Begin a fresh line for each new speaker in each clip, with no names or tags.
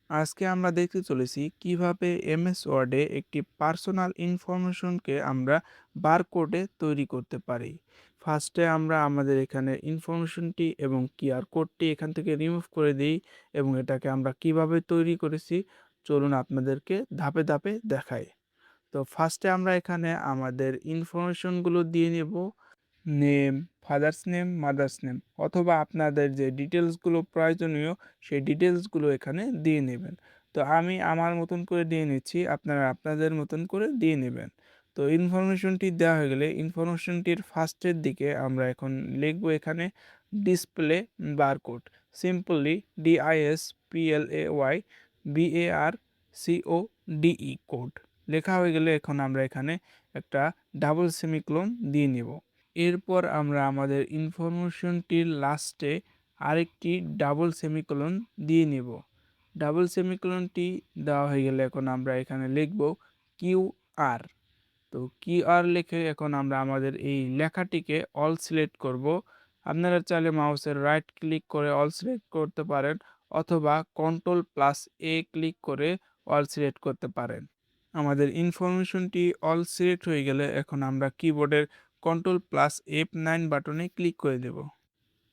আজকে আমরা দেখতে চলেছি কিভাবে এমএস ওয়ার্ডে একটি পার্সোনাল ইনফরমেশনকে আমরা বারকোডে তৈরি করতে পারি। ফার্স্টে আমরা আমাদের এখানে ইনফরমেশনটি এবং কিউআর কোডটি এখান থেকে রিমুভ করে দিই এবং এটাকে আমরা কিভাবে তৈরি করেছি চলুন আপনাদেরকে ধাপে ধাপে দেখাই। তো ফার্স্টে আমরা এখানে আমাদের ইনফরমেশনগুলো দিয়ে নেব। Name, father's name, mother's name অথবা আপনাদের যে ডিটেলসগুলো প্রয়োজনীয় সেই ডিটেলসগুলো এখানে দিয়ে নেবেন। তো আমি আমার মতন করে দিয়ে নিচ্ছি, আপনারা আপনাদের মতন করে দিয়ে নেবেন। তো ইনফরমেশনটি দেওয়া হয়ে গেলে ইনফরমেশনটির ফার্স্টের দিকে আমরা এখন লিখব এখানে display barcode, simply DISPLAY code লেখা হয়ে গেলে এখন আমরা এখানে একটা ডাবল সেমিকোলন দিয়ে নেব। এরপর আমরা আমাদের ইনফরমেশনটির লাস্টে আরেকটি ডাবল সেমিকোলন দিয়ে নিব। ডাবল সেমিকোলনটি দেওয়া হয়ে গেলে এখন আমরা এখানে লিখব কিউআর। তো কিউআর লিখে এখন আমরা আমাদের এই লেখাটিকে অল সিলেক্ট করব। আপনারা চাইলে মাউসের রাইট ক্লিক করে অল সিলেক্ট করতে পারেন অথবা কন্ট্রোল+A ক্লিক করে অল সিলেক্ট করতে পারেন। আমাদের ইনফরমেশনটি অল সিলেক্ট হয়ে গেলে এখন আমরা কিবোর্ডের Ctrl+F9 বাটনে ক্লিক করে দেব।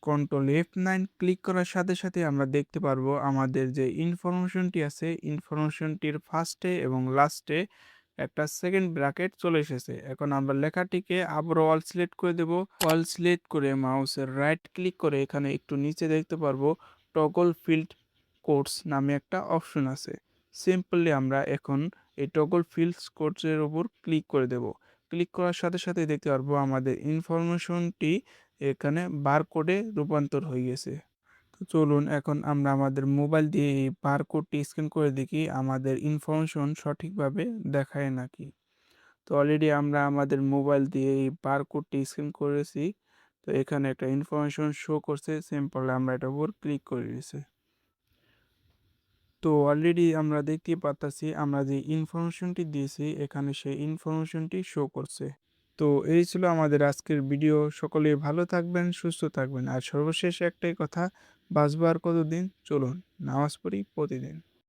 Ctrl+F9 ক্লিক করার সাথে সাথে আমরা দেখতে পারবো আমাদের যে ইনফরমেশনটি আছে ইনফরমেশনটির ফার্স্টে এবং লাস্টে একটা সেকেন্ড ব্র্যাকেট চলে এসেছে। এখন আমরা লেখাটিকে আবারও অল সিলেক্ট করে দেব। অল সিলেক্ট করে মাউসের রাইট ক্লিক করে এখানে একটু নিচে দেখতে পারবো টগল ফিল্ড কোডস নামে একটা অপশন আছে। সিম্পলি আমরা এখন এই টগল ফিল্ডস কোডসের উপর ক্লিক করে দেব। ক্লিক করার সাথে সাথে দেখতে পারবো আমাদের ইনফরমেশনটি এখানে বারকোডে রূপান্তর হয়ে গেছে। তো চলুন এখন আমরা আমাদের মোবাইল দিয়ে এই বারকোডটি স্ক্যান করে দেখি আমাদের ইনফরমেশন সঠিকভাবে দেখায় নাকি। তো অলরেডি আমরা আমাদের মোবাইল দিয়ে এই বারকোডটি স্ক্যান করেছি। তো এখানে একটা ইনফরমেশন শো করছে, সিম্পল আমরা এটার উপর ক্লিক করে দিয়েছি। তো অলরেডি আমরা দেখতেই পারতাছি আমরা যে ইনফরমেশনটি দিয়েছি এখানে সেই ইনফরমেশনটি শো করছে। তো এই ছিল আমাদের আজকের ভিডিও। সকলেই ভালো থাকবেন, সুস্থ থাকবেন। আর সর্বশেষ একটাই কথা, বাঁচবো আর কতদিন? চলুন নামাজ পড়ি প্রতিদিন।